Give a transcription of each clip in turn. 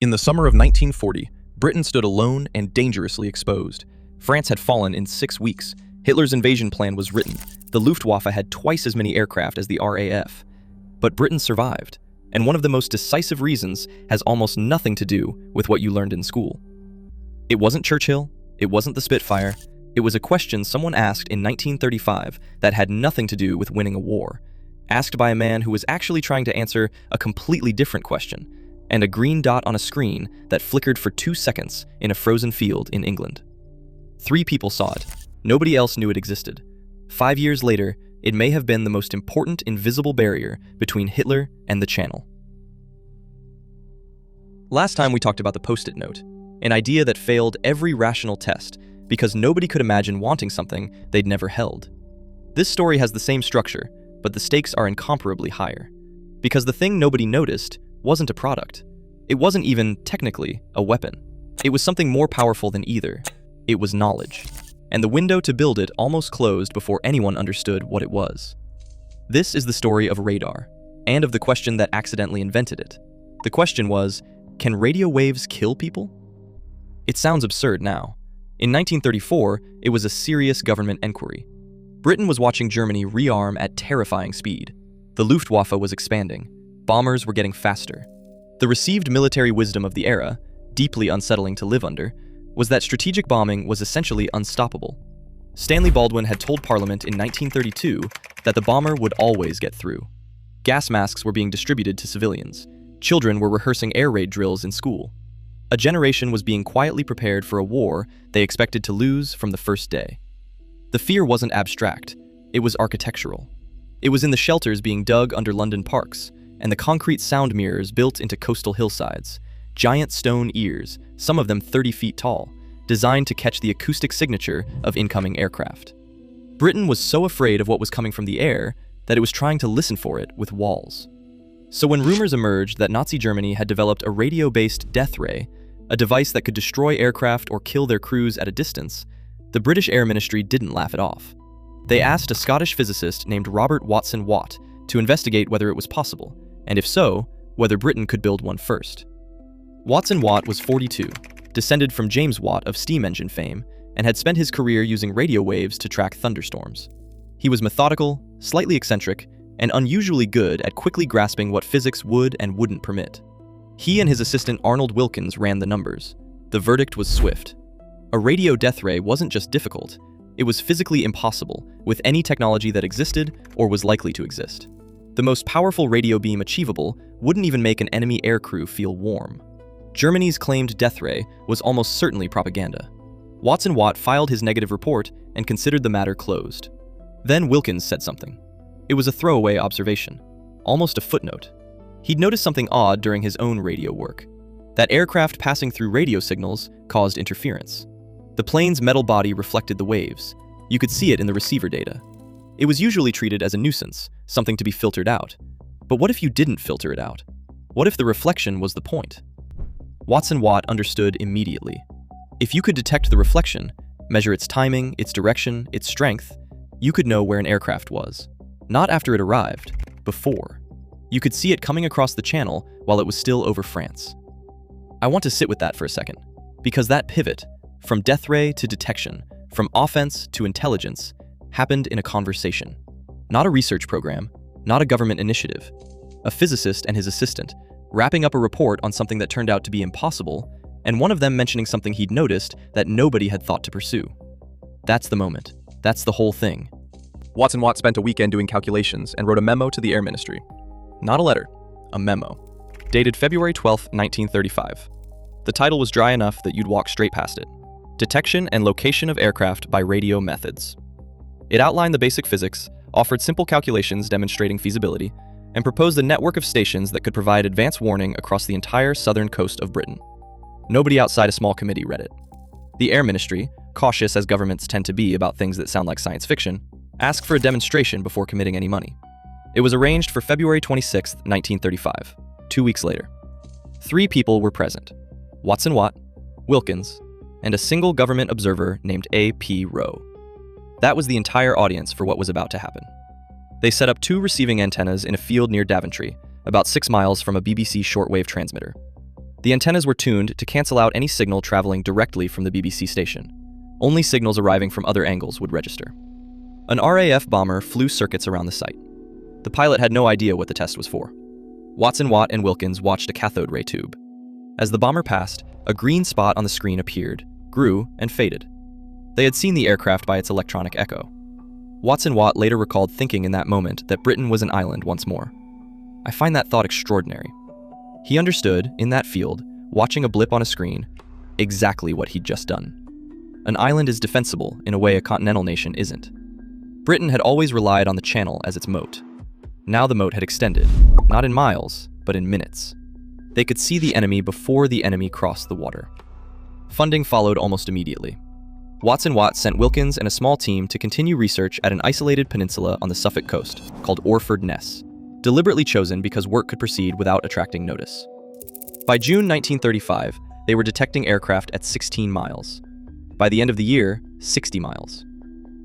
In the summer of 1940, Britain stood alone and dangerously exposed. France had fallen in 6 weeks. Hitler's invasion plan was written. The Luftwaffe had twice as many aircraft as the RAF. But Britain survived, and one of the most decisive reasons has almost nothing to do with what you learned in school. It wasn't Churchill, it wasn't the Spitfire, it was a question someone asked in 1935 that had nothing to do with winning a war, asked by a man who was actually trying to answer a completely different question, and a green dot on a screen that flickered for 2 seconds in a frozen field in England. 3 people saw it. Nobody else knew it existed. 5 years later, it may have been the most important invisible barrier between Hitler and the Channel. Last time we talked about the Post-it note, an idea that failed every rational test because nobody could imagine wanting something they'd never held. This story has the same structure, but the stakes are incomparably higher. Because the thing nobody noticed wasn't a product. It wasn't even, technically, a weapon. It was something more powerful than either. It was knowledge. And the window to build it almost closed before anyone understood what it was. This is the story of radar, and of the question that accidentally invented it. The question was, can radio waves kill people? It sounds absurd now. In 1934, it was a serious government inquiry. Britain was watching Germany rearm at terrifying speed. The Luftwaffe was expanding. Bombers were getting faster. The received military wisdom of the era, deeply unsettling to live under, was that strategic bombing was essentially unstoppable. Stanley Baldwin had told Parliament in 1932 that the bomber would always get through. Gas masks were being distributed to civilians. Children were rehearsing air raid drills in school. A generation was being quietly prepared for a war they expected to lose from the first day. The fear wasn't abstract, it was architectural. It was in the shelters being dug under London parks, and the concrete sound mirrors built into coastal hillsides, giant stone ears, some of them 30 feet tall, designed to catch the acoustic signature of incoming aircraft. Britain was so afraid of what was coming from the air that it was trying to listen for it with walls. So when rumors emerged that Nazi Germany had developed a radio-based death ray, a device that could destroy aircraft or kill their crews at a distance, the British Air Ministry didn't laugh it off. They asked a Scottish physicist named Robert Watson Watt to investigate whether it was possible, and if so, whether Britain could build one first. Watson Watt was 42, descended from James Watt of steam engine fame, and had spent his career using radio waves to track thunderstorms. He was methodical, slightly eccentric, and unusually good at quickly grasping what physics would and wouldn't permit. He and his assistant Arnold Wilkins ran the numbers. The verdict was swift. A radio death ray wasn't just difficult, it was physically impossible with any technology that existed or was likely to exist. The most powerful radio beam achievable wouldn't even make an enemy aircrew feel warm. Germany's claimed death ray was almost certainly propaganda. Watson Watt filed his negative report and considered the matter closed. Then Wilkins said something. It was a throwaway observation, almost a footnote. He'd noticed something odd during his own radio work. That aircraft passing through radio signals caused interference. The plane's metal body reflected the waves. You could see it in the receiver data. It was usually treated as a nuisance, something to be filtered out. But what if you didn't filter it out? What if the reflection was the point? Watson Watt understood immediately. If you could detect the reflection, measure its timing, its direction, its strength, you could know where an aircraft was. Not after it arrived, before. You could see it coming across the channel while it was still over France. I want to sit with that for a second, because that pivot, from death ray to detection, from offense to intelligence, happened in a conversation. Not a research program, not a government initiative. A physicist and his assistant, wrapping up a report on something that turned out to be impossible, and one of them mentioning something he'd noticed that nobody had thought to pursue. That's the moment. That's the whole thing. Watson Watt spent a weekend doing calculations and wrote a memo to the Air Ministry. Not a letter, a memo. Dated February 12, 1935. The title was dry enough that you'd walk straight past it. Detection and Location of Aircraft by Radio Methods. It outlined the basic physics, offered simple calculations demonstrating feasibility, and proposed a network of stations that could provide advance warning across the entire southern coast of Britain. Nobody outside a small committee read it. The Air Ministry, cautious as governments tend to be about things that sound like science fiction, asked for a demonstration before committing any money. It was arranged for February 26, 1935, 2 weeks later. 3 people were present: Watson Watt, Wilkins, and a single government observer named A.P. Rowe. That was the entire audience for what was about to happen. They set up 2 receiving antennas in a field near Daventry, about 6 miles from a BBC shortwave transmitter. The antennas were tuned to cancel out any signal traveling directly from the BBC station. Only signals arriving from other angles would register. An RAF bomber flew circuits around the site. The pilot had no idea what the test was for. Watson, Watt, and Wilkins watched a cathode ray tube. As the bomber passed, a green spot on the screen appeared, grew, and faded. They had seen the aircraft by its electronic echo. Watson Watt later recalled thinking in that moment that Britain was an island once more. I find that thought extraordinary. He understood, in that field, watching a blip on a screen, exactly what he'd just done. An island is defensible in a way a continental nation isn't. Britain had always relied on the Channel as its moat. Now the moat had extended, not in miles, but in minutes. They could see the enemy before the enemy crossed the water. Funding followed almost immediately. Watson Watt sent Wilkins and a small team to continue research at an isolated peninsula on the Suffolk coast called Orford Ness, deliberately chosen because work could proceed without attracting notice. By June 1935, they were detecting aircraft at 16 miles. By the end of the year, 60 miles.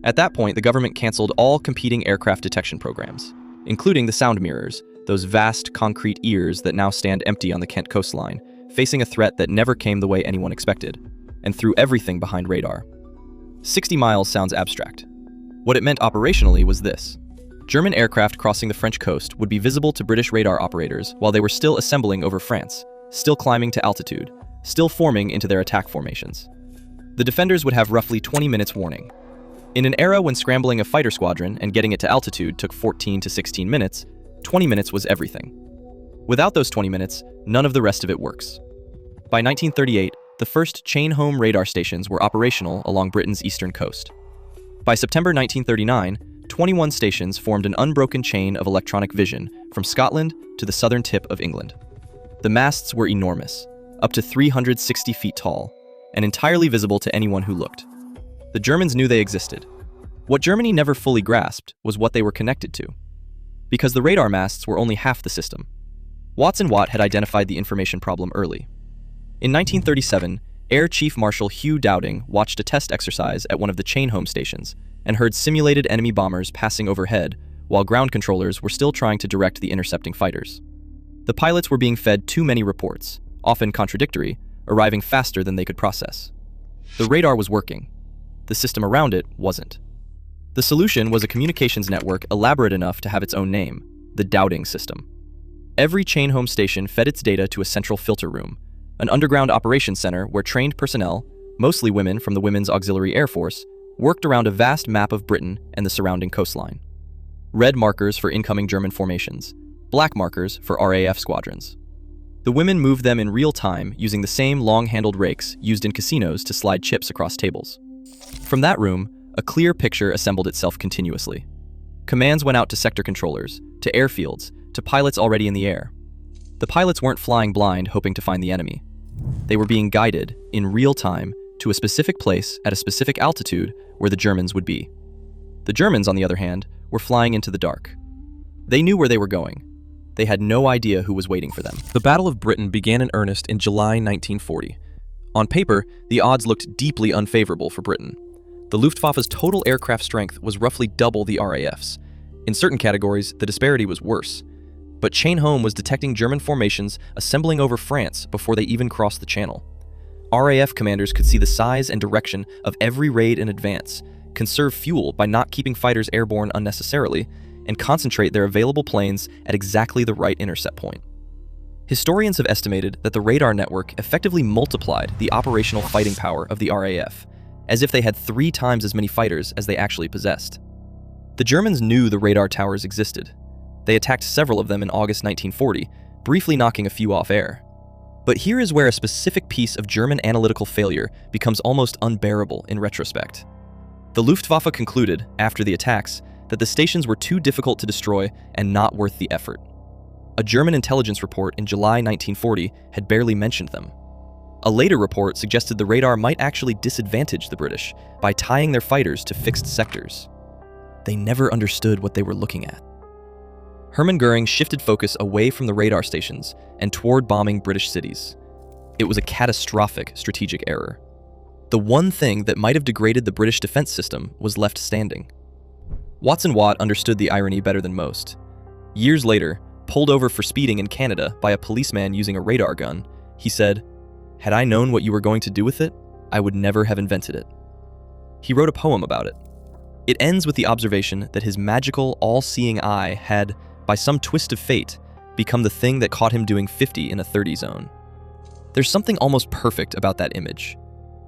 At that point, the government canceled all competing aircraft detection programs, including the sound mirrors, those vast concrete ears that now stand empty on the Kent coastline, facing a threat that never came the way anyone expected, and threw everything behind radar. 60 miles sounds abstract. What it meant operationally was this. German aircraft crossing the French coast would be visible to British radar operators while they were still assembling over France, still climbing to altitude, still forming into their attack formations. The defenders would have roughly 20 minutes warning. In an era when scrambling a fighter squadron and getting it to altitude took 14 to 16 minutes, 20 minutes was everything. Without those 20 minutes, none of the rest of it works. By 1938, the first chain-home radar stations were operational along Britain's eastern coast. By September 1939, 21 stations formed an unbroken chain of electronic vision from Scotland to the southern tip of England. The masts were enormous, up to 360 feet tall, and entirely visible to anyone who looked. The Germans knew they existed. What Germany never fully grasped was what they were connected to. Because the radar masts were only half the system. Watson Watt had identified the information problem early. In 1937, Air Chief Marshal Hugh Dowding watched a test exercise at one of the chain-home stations and heard simulated enemy bombers passing overhead while ground controllers were still trying to direct the intercepting fighters. The pilots were being fed too many reports, often contradictory, arriving faster than they could process. The radar was working. The system around it wasn't. The solution was a communications network elaborate enough to have its own name, the Dowding system. Every chain-home station fed its data to a central filter room, an underground operations center where trained personnel, mostly women from the Women's Auxiliary Air Force, worked around a vast map of Britain and the surrounding coastline. Red markers for incoming German formations, black markers for RAF squadrons. The women moved them in real time using the same long-handled rakes used in casinos to slide chips across tables. From that room, a clear picture assembled itself continuously. Commands went out to sector controllers, to airfields, to pilots already in the air. The pilots weren't flying blind hoping to find the enemy. They were being guided, in real time, to a specific place at a specific altitude where the Germans would be. The Germans, on the other hand, were flying into the dark. They knew where they were going. They had no idea who was waiting for them. The Battle of Britain began in earnest in July 1940. On paper, the odds looked deeply unfavorable for Britain. The Luftwaffe's total aircraft strength was roughly double the RAF's. In certain categories, the disparity was worse. But Chain Home was detecting German formations assembling over France before they even crossed the Channel. RAF commanders could see the size and direction of every raid in advance, conserve fuel by not keeping fighters airborne unnecessarily, and concentrate their available planes at exactly the right intercept point. Historians have estimated that the radar network effectively multiplied the operational fighting power of the RAF, as if they had 3 times as many fighters as they actually possessed. The Germans knew the radar towers existed. They attacked several of them in August 1940, briefly knocking a few off air. But here is where a specific piece of German analytical failure becomes almost unbearable in retrospect. The Luftwaffe concluded, after the attacks, that the stations were too difficult to destroy and not worth the effort. A German intelligence report in July 1940 had barely mentioned them. A later report suggested the radar might actually disadvantage the British by tying their fighters to fixed sectors. They never understood what they were looking at. Hermann Göring shifted focus away from the radar stations and toward bombing British cities. It was a catastrophic strategic error. The one thing that might have degraded the British defense system was left standing. Watson Watt understood the irony better than most. Years later, pulled over for speeding in Canada by a policeman using a radar gun, He said, "Had I known what you were going to do with it, I would never have invented it." He wrote a poem about it. It ends with the observation that his magical, all-seeing eye had, by some twist of fate, become the thing that caught him doing 50 in a 30 zone. There's something almost perfect about that image.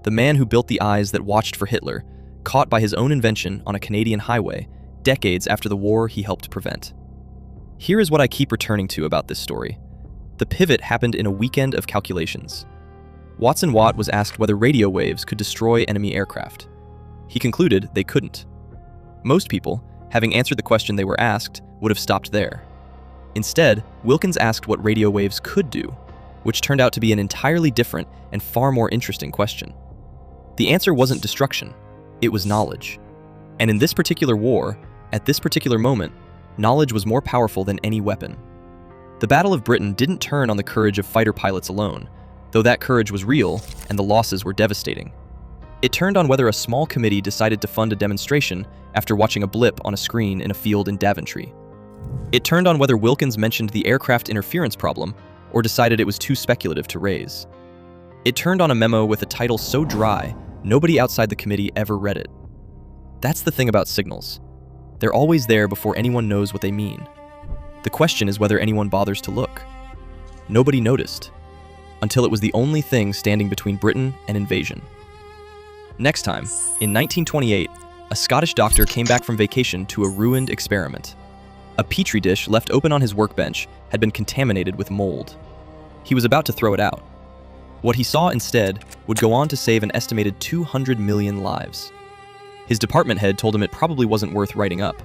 The man who built the eyes that watched for Hitler, caught by his own invention on a Canadian highway, decades after the war he helped prevent. Here is what I keep returning to about this story. The pivot happened in a weekend of calculations. Watson Watt was asked whether radio waves could destroy enemy aircraft. He concluded they couldn't. Most people, having answered the question they were asked, would have stopped there. Instead, Wilkins asked what radio waves could do, which turned out to be an entirely different and far more interesting question. The answer wasn't destruction, it was knowledge. And in this particular war, at this particular moment, knowledge was more powerful than any weapon. The Battle of Britain didn't turn on the courage of fighter pilots alone, though that courage was real and the losses were devastating. It turned on whether a small committee decided to fund a demonstration after watching a blip on a screen in a field in Daventry. It turned on whether Wilkins mentioned the aircraft interference problem or decided it was too speculative to raise. It turned on a memo with a title so dry, nobody outside the committee ever read it. That's the thing about signals. They're always there before anyone knows what they mean. The question is whether anyone bothers to look. Nobody noticed, until it was the only thing standing between Britain and invasion. Next time, in 1928, a Scottish doctor came back from vacation to a ruined experiment. A petri dish left open on his workbench had been contaminated with mold. He was about to throw it out. What he saw instead would go on to save an estimated 200 million lives. His department head told him it probably wasn't worth writing up.